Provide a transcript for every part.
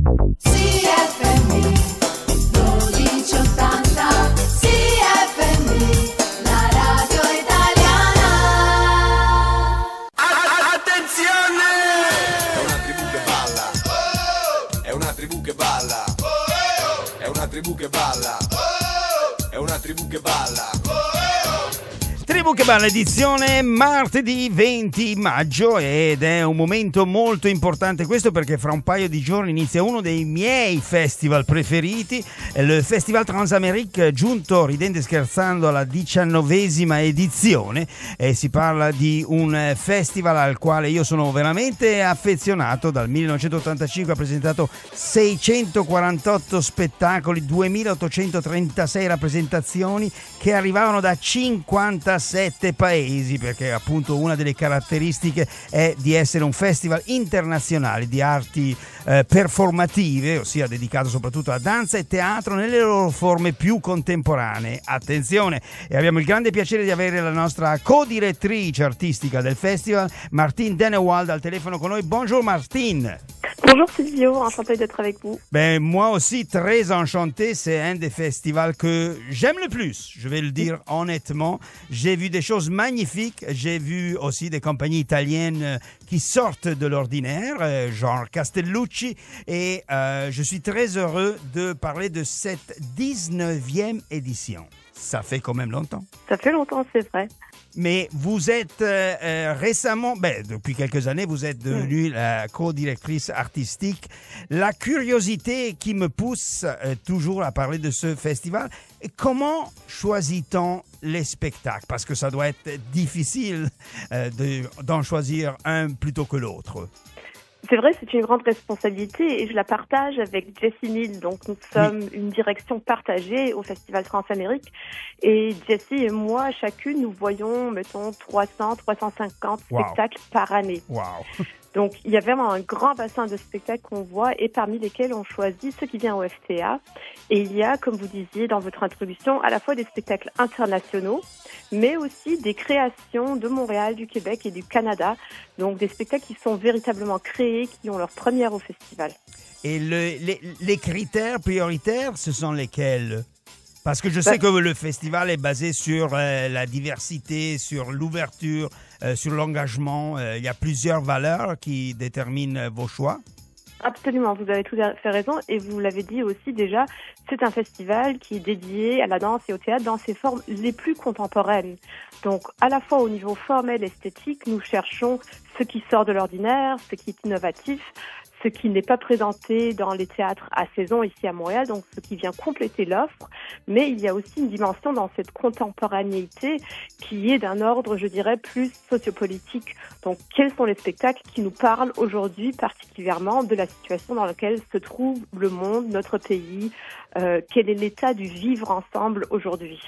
CFM 1280, CFM, la radio italiana. Attenzione! È una tribù che balla. È una tribù che balla. È una tribù che balla. È una tribù che balla. Tribù che balla, edizione martedì 20 maggio, ed è un momento molto importante questo perché fra un paio di giorni inizia uno dei miei festival preferiti, il Festival Transamérique, giunto ridendo e scherzando alla 19ª edizione, e si parla di un festival al quale io sono veramente affezionato. Dal 1985 ha presentato 648 spettacoli, 2836 rappresentazioni che arrivavano da 57 paesi, perché appunto una delle caratteristiche è di essere un festival internazionale di arti performative, ossia dedicato soprattutto a danza e teatro nelle loro forme più contemporanee. Attenzione, e abbiamo il grande piacere di avere la nostra co-direttrice artistica del festival, Martine Denewald, al telefono con noi. Bonjour Martine. Bonjour Silvio, enchanté d'être avec vous. Ben, moi aussi, très enchanté. C'est un des festivals que j'aime le plus, je vais le dire honnêtement. J'ai vu des choses magnifiques. J'ai vu aussi des compagnies italiennes qui sortent de l'ordinaire, genre Castellucci. Et je suis très heureux de parler de cette 19e édition. Ça fait quand même longtemps. Ça fait longtemps, c'est vrai. Mais vous êtes récemment, depuis quelques années, vous êtes devenue la co-directrice artistique. La curiosité qui me pousse toujours à parler de ce festival, comment choisit-on les spectacles? Parce que ça doit être difficile d'en choisir un plutôt que l'autre. C'est vrai, c'est une grande responsabilité et je la partage avec Jessie Mill. Donc nous sommes une direction partagée au Festival Transamérique. Et Jessie et moi, chacune, nous voyons, mettons, 300, 350 spectacles par année. Wow. Donc il y a vraiment un grand bassin de spectacles qu'on voit et parmi lesquels on choisit ceux qui viennent au FTA. Et il y a, comme vous disiez dans votre introduction, à la fois des spectacles internationaux, mais aussi des créations de Montréal, du Québec et du Canada. Donc des spectacles qui sont véritablement créés, qui ont leur première au festival. Et les critères prioritaires, ce sont lesquels? Parce que je sais que le festival est basé sur la diversité, sur l'ouverture, sur l'engagement. Il y a plusieurs valeurs qui déterminent vos choix. Absolument, vous avez tout à fait raison et vous l'avez dit aussi déjà, c'est un festival qui est dédié à la danse et au théâtre dans ses formes les plus contemporaines. Donc à la fois au niveau formel, esthétique, nous cherchons ce qui sort de l'ordinaire, ce qui est innovatif, ce qui n'est pas présenté dans les théâtres à saison ici à Montréal, donc ce qui vient compléter l'offre. Mais il y a aussi une dimension dans cette contemporanéité qui est d'un ordre, je dirais, plus sociopolitique. Donc, quels sont les spectacles qui nous parlent aujourd'hui particulièrement de la situation dans laquelle se trouve le monde, notre pays, quel est l'état du vivre ensemble aujourd'hui?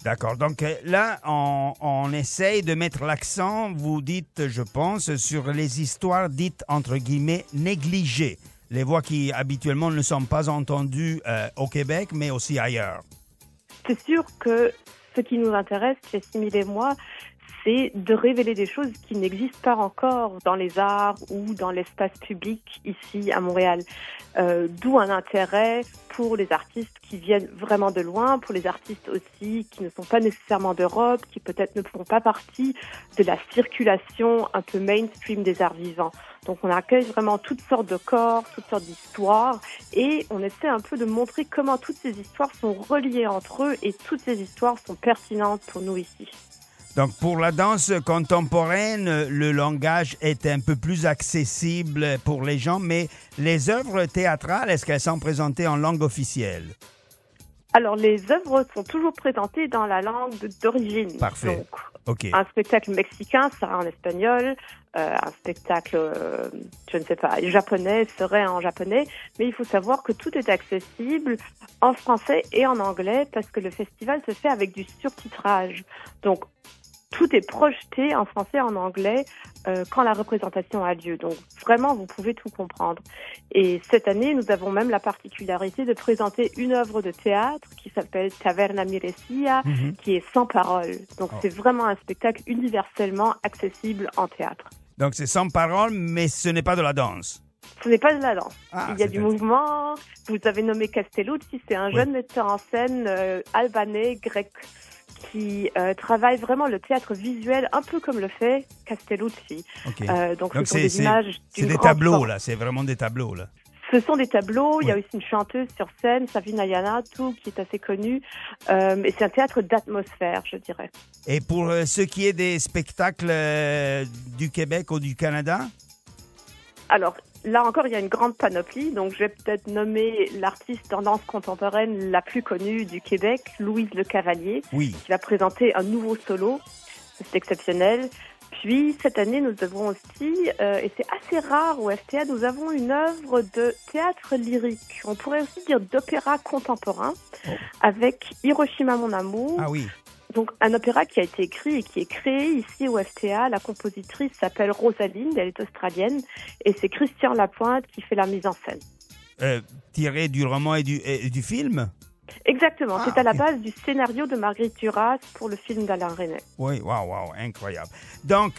D'accord. Donc là, on essaye de mettre l'accent, vous dites, je pense, sur les histoires dites, entre guillemets, négligées. Les voix qui, habituellement, ne sont pas entendues au Québec, mais aussi ailleurs. C'est sûr que ce qui nous intéresse, Jessie Mill et moi, c'est de révéler des choses qui n'existent pas encore dans les arts ou dans l'espace public ici à Montréal. D'où un intérêt pour les artistes qui viennent vraiment de loin, pour les artistes aussi qui ne sont pas nécessairement d'Europe, qui peut-être ne font pas partie de la circulation un peu mainstream des arts vivants. Donc on accueille vraiment toutes sortes de corps, toutes sortes d'histoires et on essaie un peu de montrer comment toutes ces histoires sont reliées entre eux et toutes ces histoires sont pertinentes pour nous ici. Donc, pour la danse contemporaine, le langage est un peu plus accessible pour les gens, mais les œuvres théâtrales, est-ce qu'elles sont présentées en langue officielle? Alors, les œuvres sont toujours présentées dans la langue d'origine. Parfait. Donc, OK. Un spectacle mexicain sera en espagnol, un spectacle, je ne sais pas, japonais serait en japonais, mais il faut savoir que tout est accessible en français et en anglais parce que le festival se fait avec du surtitrage. Donc, tout est projeté en français et en anglais quand la représentation a lieu. Donc vraiment, vous pouvez tout comprendre. Et cette année, nous avons même la particularité de présenter une œuvre de théâtre qui s'appelle Taverna Miresia, qui est sans parole. Donc c'est vraiment un spectacle universellement accessible en théâtre. Donc c'est sans parole, mais ce n'est pas de la danse. Ce n'est pas de la danse. Ah, Il y a du mouvement. Vous avez nommé Castellucci, c'est un jeune metteur en scène albanais, grec, qui travaille vraiment le théâtre visuel, un peu comme le fait Castellucci. Okay. Donc ce sont des images c'est des tableaux, là. C'est vraiment des tableaux, là. Ce sont des tableaux. Oui. Il y a aussi une chanteuse sur scène, Savina Yanatu, qui est assez connue. Et c'est un théâtre d'atmosphère, je dirais. Et pour ce qui est des spectacles du Québec ou du Canada? Alors, là encore, il y a une grande panoplie. Donc, je vais peut-être nommer l'artiste en danse contemporaine la plus connue du Québec, Louise Le Cavalier, Oui. qui va présenter un nouveau solo. C'est exceptionnel. Puis, cette année, nous avons aussi, et c'est assez rare au FTA, nous avons une œuvre de théâtre lyrique. On pourrait aussi dire d'opéra contemporain, avec Hiroshima mon amour. Ah oui. Donc, un opéra qui a été écrit et qui est créé ici au FTA. La compositrice s'appelle Rosalind, elle est australienne, et c'est Christian Lapointe qui fait la mise en scène. Tiré du roman et du film? Exactement, c'est à la ok. base du scénario de Marguerite Duras pour le film d'Alain Resnais. Oui, waouh, incroyable. Donc,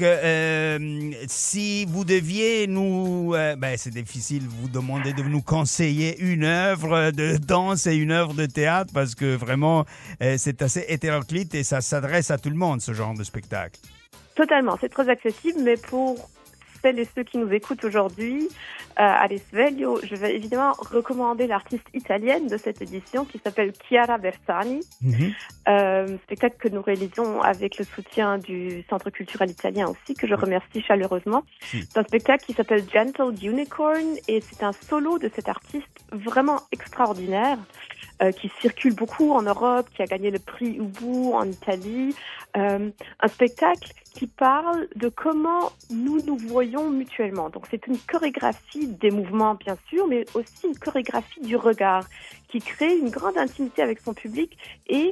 si vous deviez nous... c'est difficile de vous demander de nous conseiller une œuvre de danse et une œuvre de théâtre parce que vraiment, c'est assez hétéroclite et ça s'adresse à tout le monde, ce genre de spectacle. Totalement, c'est très accessible, mais pour celles et ceux qui nous écoutent aujourd'hui, à Risveglio, je vais évidemment recommander l'artiste italienne de cette édition qui s'appelle Chiara Bersani. Spectacle que nous réalisons avec le soutien du Centre culturel italien aussi, que je remercie chaleureusement. C'est un spectacle qui s'appelle Gentle Unicorn et c'est un solo de cet artiste vraiment extraordinaire qui circule beaucoup en Europe, qui a gagné le prix Ubu en Italie. Un spectacle qui parle de comment nous nous voyons mutuellement. Donc c'est une chorégraphie des mouvements bien sûr, mais aussi une chorégraphie du regard qui crée une grande intimité avec son public et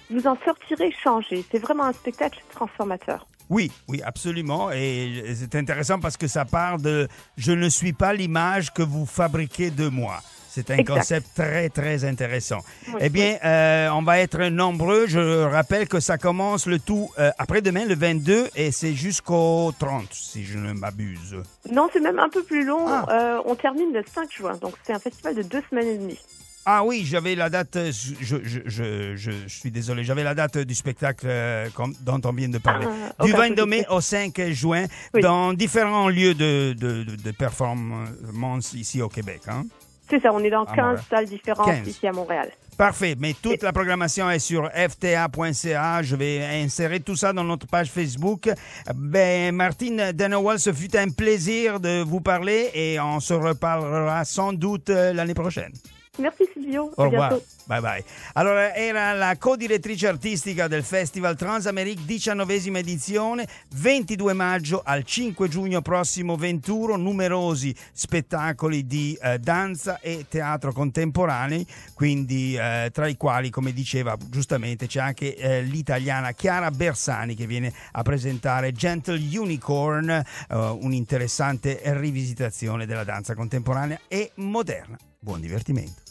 vous en sortirez changé. C'est vraiment un spectacle transformateur. Oui, absolument. Et c'est intéressant parce que ça parle de « je ne suis pas l'image que vous fabriquez de moi ». C'est un concept très, très intéressant. Oui, eh bien, on va être nombreux. Je rappelle que ça commence le tout après-demain, le 22, et c'est jusqu'au 30, si je ne m'abuse. Non, c'est même un peu plus long. On termine le 5 juin, donc c'est un festival de 2 semaines et demie. Ah oui, j'avais la date, je suis désolé, j'avais la date du spectacle dont on vient de parler. Du 22 mai au 5 juin, dans différents lieux de performance ici au Québec, hein? C'est ça, on est dans 15 salles différentes ici à Montréal. Parfait, mais toute la programmation est sur fta.ca. Je vais insérer tout ça dans notre page Facebook. Martine Denowell, ce fut un plaisir de vous parler et on se reparlera sans doute l'année prochaine. Merci Silvio, Au revoir. bientôt. Bye bye. Allora, era la co-direttrice artistica del Festival Transameric, 19ª edizione, 22 maggio al 5 giugno prossimo venturo, numerosi spettacoli di danza e teatro contemporanei, quindi tra i quali, come diceva giustamente, c'è anche l'italiana Chiara Bersani che viene a presentare Gentle Unicorn, un'interessante rivisitazione della danza contemporanea e moderna. Buon divertimento.